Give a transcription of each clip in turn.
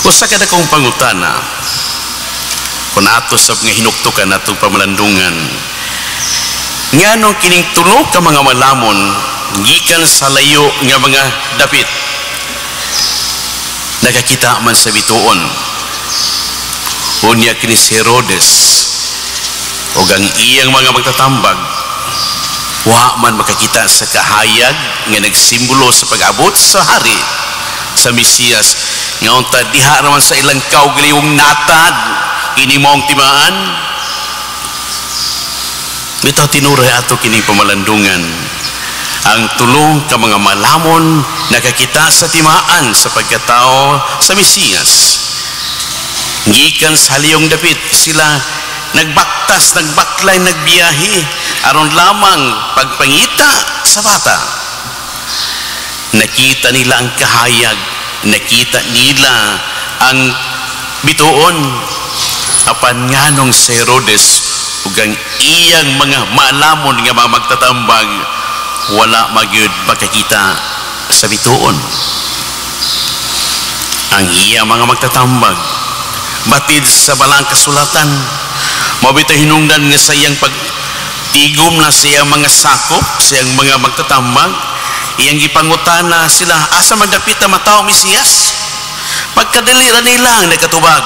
Usa kada kong pangutana kung ato sa mga hinuktukan atong pamalandungan, ngano kining tulo ka mga malamon gikan sa layo nga mga dapit nakakita man sa bituon. Unya kini si Herodes ug ang iyang mga magtatambag wa man makakita sa kahayag nga nagsimbolo sa pag-abot sa hari sa Mesiyas, nga unta diha naman sa ilang kaugalingong natad kini maong timaan. Bitaw tinuray ato kini pamalandungan, ang tulong ka mga malamon nakakita sa timaan sa pagkatao sa Mesiyas. Gikan sa haliyong dapit sila nagbaktas, nagbaklay, nagbiyahe aron lamang pagpangita sa bata. Nakita nila ang kahayag, nakita nila ang bituon. Apan nganong si Herodes ug ang iyang mga malamon nga mga magtatambag wala magyud makakita sa bituon. Ang iyang mga magtatambag batid sa balang kasulatan, mabita hinungdan nga sa iyang pagtigom na sa iyang mga sakop, sa iyang mga magtatambag, iyang gipangutana sila, asa magdapit na matao Mesiyas? Pagkadalira nila ang nakatubag.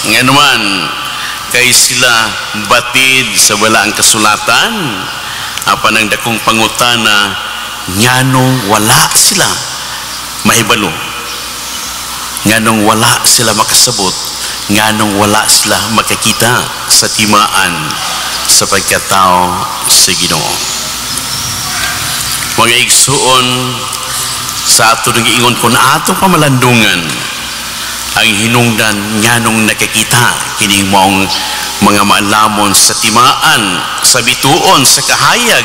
Nga naman, kay sila batid sa balang kasulatan, apan ang dakong pangutana, nganong wala sila mahibalo, nganong wala sila makasabot, nganong wala sila makakita sa timaan sa pagkatao sa Ginoo. Mga igsuon sa ato nang giingon ko na atong pamalandungan, ang hinungdan nganong nakakita kining maong mga malamon sa timaan sa bituon sa kahayag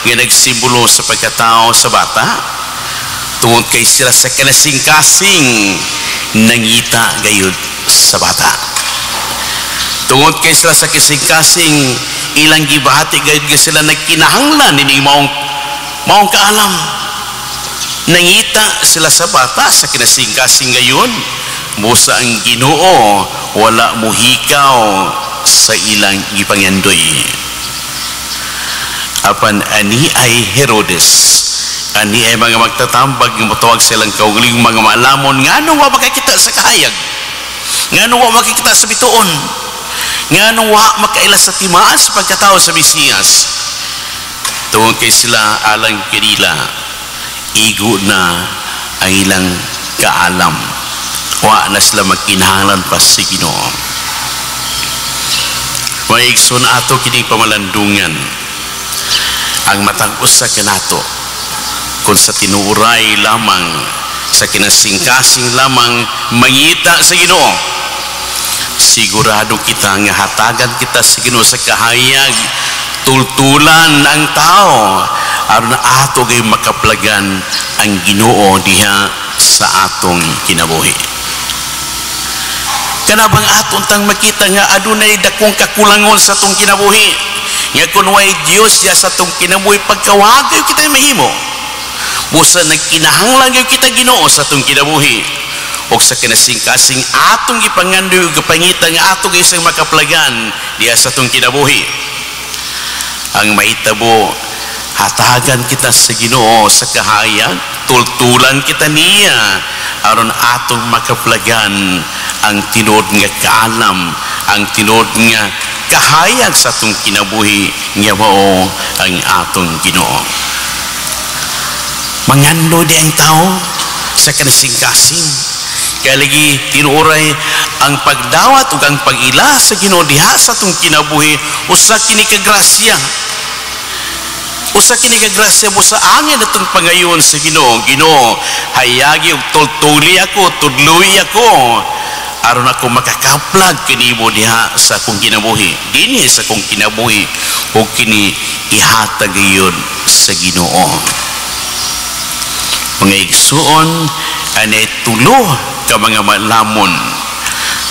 nga nagsimbolo sa pagkatao sa bata, tungod kay sila sa kanasing-kasing nangita gayud sa bata. Tungod kay sila sa kasing-kasing ilang gibahati gayud nga sila nagkinahanglan ini maong kaalam. Nangita sila sa bata sa kinasing-kasing gayon, busa ang Ginoo wala muhikaw sa ilang gipangyandoy. Apan ani ay Herodes, ani ay mga magtatambag nga matawag silang kaugaling mga malamon, ngano wa makakita sa kahayag, ngano wa makakita sa bituon, ngano wa makaila sa timaan sa pagkatao sa Mesiyas. Tungod kay sila alang kinila igo na ang ilang kaalam, wa na sila magkinahanglan pa sa Ginoo. Maigsoon ato kini pamalandungan, ang matang usa kanato kung sa tinuuray lamang sa kinasing-kasing lamang mangita sa Ginoo, sigurado kita nga hatagan kita sa Ginoo sa kahayag, tultulan ang tao aron na ato gay makaplagan ang Ginoo diha sa atong kinabuhi. Kanabang aton tang makita nga adunay dakong kakulangon sa atong kinabuhi, nga kun way Dios ya sa atong kinabuhi pagkawagay kita mahimo, busa nagkinahanglan gyud kita Ginoo sa atong kinabuhi, o sa kinasing-kasing atong gipangandoy ug gapangita nga ato gay isang makaplagan diha sa atong kinabuhi. Ang mahitabo, hatagan kita sa Ginoo sa kahayag, tultulan kita niya aron atong makaplagan ang tinod nga kaalam, ang tinod nga kahayag sa atong kinabuhi nga mao ang atong Ginoo. Mangando di ang tao sa kanasing-kasing, kaya lagi tinuoray ang pagdawat ug ang pag-ila sa Ginoo diha sa atong kinabuhi, usa kini ka grasya, usa kini ka grasya, busa angin atong pangayon sa Ginoo. Ginoo, hayagi ug tultuli ako, tudloy ako aron ako makakaplag kanimo diha sa akong kinabuhi, dinhi sa akong kinabuhi, ug kini ihatag gyud sa Ginoo. Mga igsuon, anay tulo ka mga malamon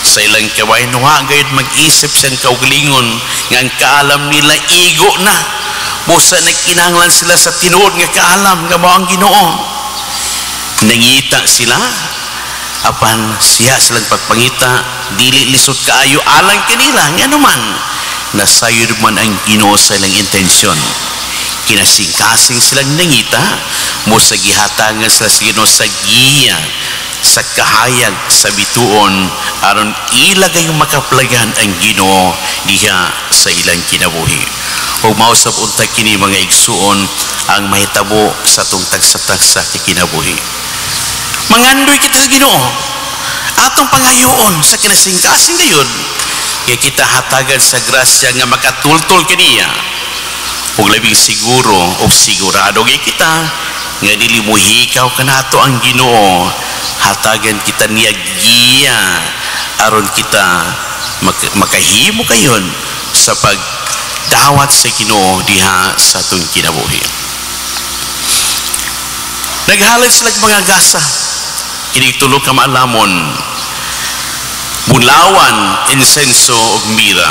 sa ilang kawayan, wa gayud mag-isip sa kaugalingon nga ang kaalam nila igo na, busa nagkinahanglan sila sa tinuod nga kaalam nga mao ang Ginoo. Nangita sila apan siya silang pagpangita dili lisod kaayo alang kanila nga naman nasayod man ang Ginoo sa ilang intensyon. Kinasing-kasing silang nangita mo sa gihatangan sa Ginoo sa giya sa kahayag sa bituon aron ilagay makaplagan ang Ginoo diha sa ilang kinabuhi. Ug mao sab untag kini mga igsuon ang mahitabo sa atong tagsa-tagsa kinabuhi. Mangandoy kita sa Ginoo atong pangayoon sa kinasing-kasing gayon kaya kita hatagan sa grasya nga makatultol kaniya ug labing siguro o sigurado kay kita nga dili mo hikaw kanato ang Ginoo hatagan kita niya giya aron kita makahimo kayon sa pagdawat sa Ginoo diha sa atong kinabuhi. Naghalad sila mga gasa kini tulo ka maalamon bulawan, insenso ug mira.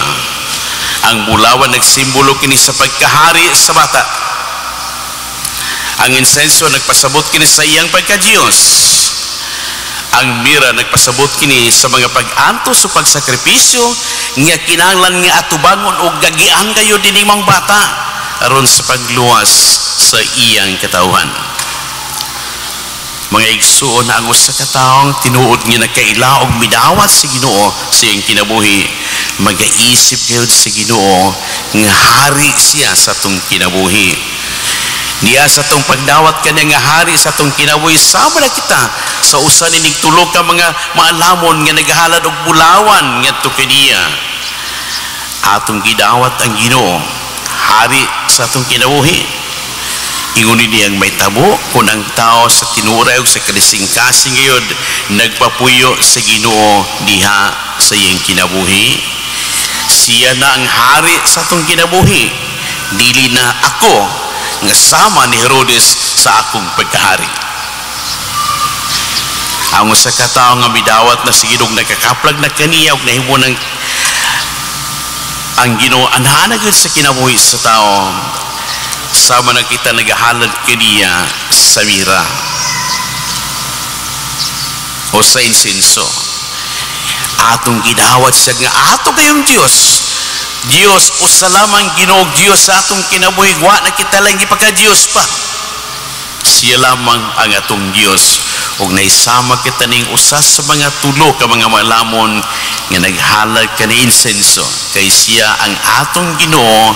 Ang bulawan nagsimbolo kini sa pagkahari sa bata. Ang insenso nagpasabot kini sa iyang pagka-Dios. Ang mira nagpasabot kini sa mga pag-antos o pagsakripisyo nga kinahanglan nga atubangon o gagian kayo dinimang bata aron sa pagluwas sa iyang katawhan. Mga igsuon na ang usa ka taong tinuod nga nagkailaog midawat sa Ginoo sa iyang kinabuhi magaisip kayo sa Ginoo nga hari siya sa atong kinabuhi. Niya sa atong pagdawat kanya nga hari sa atong kinabuhi sama na kita sa usa nining tulo ka mga maalamon nga naghalad og bulawan ngadto kaniya. Atong gidawat ang Ginoo hari sa atong kinabuhi. Ingon niyang may tabo kung ang tao sa tinuray o sa kalising-kasing ngayon nagpapuyo sa Ginoo diha sa iyang kinabuhi. Siya na ang hari sa atong kinabuhi. Dili na ako nga sama ni Herodes sa akong pagkahari. Ang usa ka tawo nga midawat na si Ginoo nakakaplag na kaniya ug nahimo ng ang Ginoo anha gyud sa kinabuhi sa tao. Sama na kita nagahalad kaniya sa mira o sa insenso. Atong gidawat siya nga ato kayong Diyos usa lamang Ginoo Diyos sa atong kinabuhi wa na kita lang ipaka-Diyos pa. Siya lamang ang atong Diyos ug naisama kita ning usa sa mga tulo ka mga malamon nga naghalad kani insenso kay siya ang atong Ginoo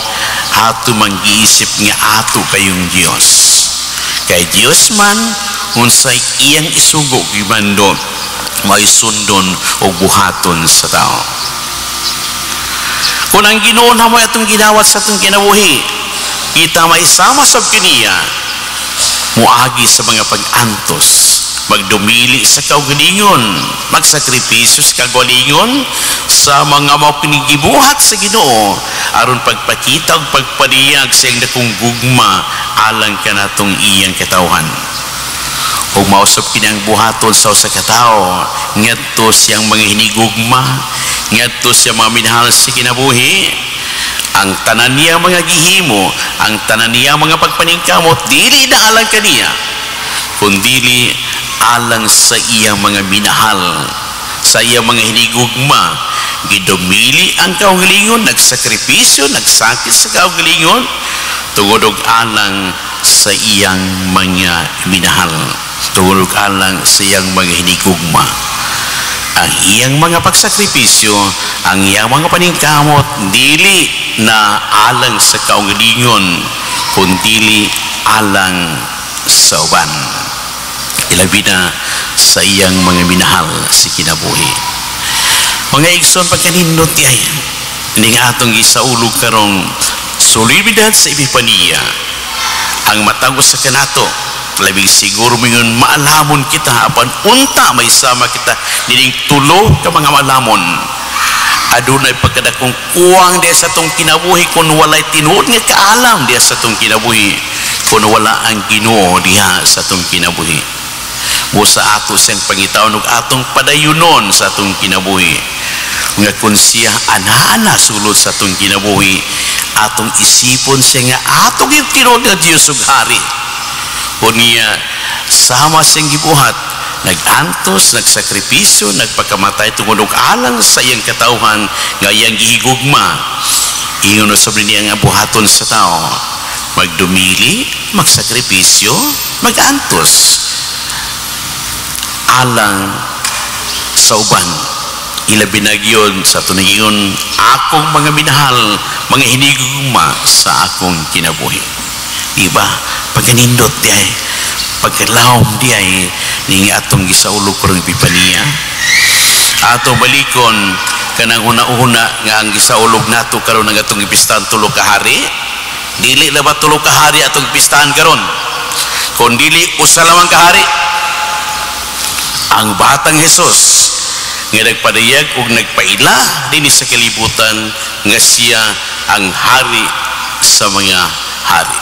ato manggiisip nga ato kayong Diyos. Kay Diyos man unsay iyang isugo gibando may sundon o buhaton sa tao. Kung ang Ginoo na mo atong gidawat sa atong kinabuhi kita may sama sab kaniya muagi sa mga pag-antos magdumili sa kaugalingon magsakripisyo sa kaugalingon sa mga mapinigibuhat sa Ginoo aron pagpakita ug pagpadiyag sa iyang dakong gugma alang kanatong iyang katawhan ug mausab kini ang buhaton sa usa ka tawo ngadto siyang mga hinigugma ngadto siya mga minahal sa kinabuhi ang tanan niya mga gihimo ang tanan niya mga pagpaningkamot dili na alang kaniya kundili alang sa iyang mga minahal sa iyang mga hinigugma gidumili ang kaugalingon nagsakripisyo nagsakit sa kaugalingon tungod og alang sa iyang mga minahal tungod og alang sa iyang mga hinigugma. Ang iyang mga pagsakripisyo ang iyang mga paningkamot dili na alang sa kaugalingon kundi alang sa uban ilabi na sa iyang mga minahal sa kinabuhi. Mga igsoon pagkanindot ay ning atong gisaulog karong solididad sa Epifania ang matagos sa kanato labing siguro mingon maalamon kita apan unta may sama kita nining tulo ka mga maalamon adunay pagkadakong kuwang diya sa tong kinabuhi kung walay tinuod nga kaalam diya sa tong kinabuhi kung wala ang Ginoo diha sa tong kinabuhi mo sa ato siyang pangitaon ug atong padayunon sa atong kinabuhi nga kung siya ana-ana sulod sa atong kinabuhi atong isipon siya nga atong yung tinuod nga Diyos ug hari kung niya sama siyang gibuhat nagantos, nagsakripisyo, nagpakamatay tungod og alang sa iyang katawhan nga iyang gihigugma. Ingon sobre niya nga buhaton sa tao, magdumili, magsakripisyo, magantos alang sa uban. Ilabi na gyud sa tuningon akong mga minahal, mga hinigugma sa akong kinabuhi. Diba? Pagkanindot di ay, pagkalawom di ay, ning atong gisaulog ko rin Epifania. Atong balikon, kanang una-una nga ang gisaulog nato karon ng atong ipistahan tulo ka hari. Dili na ba tulo ka hari atong ipistahan karon? Kung dili, usa lamang ka hari. Ang batang Jesus nga nagpadayag ug nagpaila dinhi sa kalibutan nga siya ang hari sa mga hari.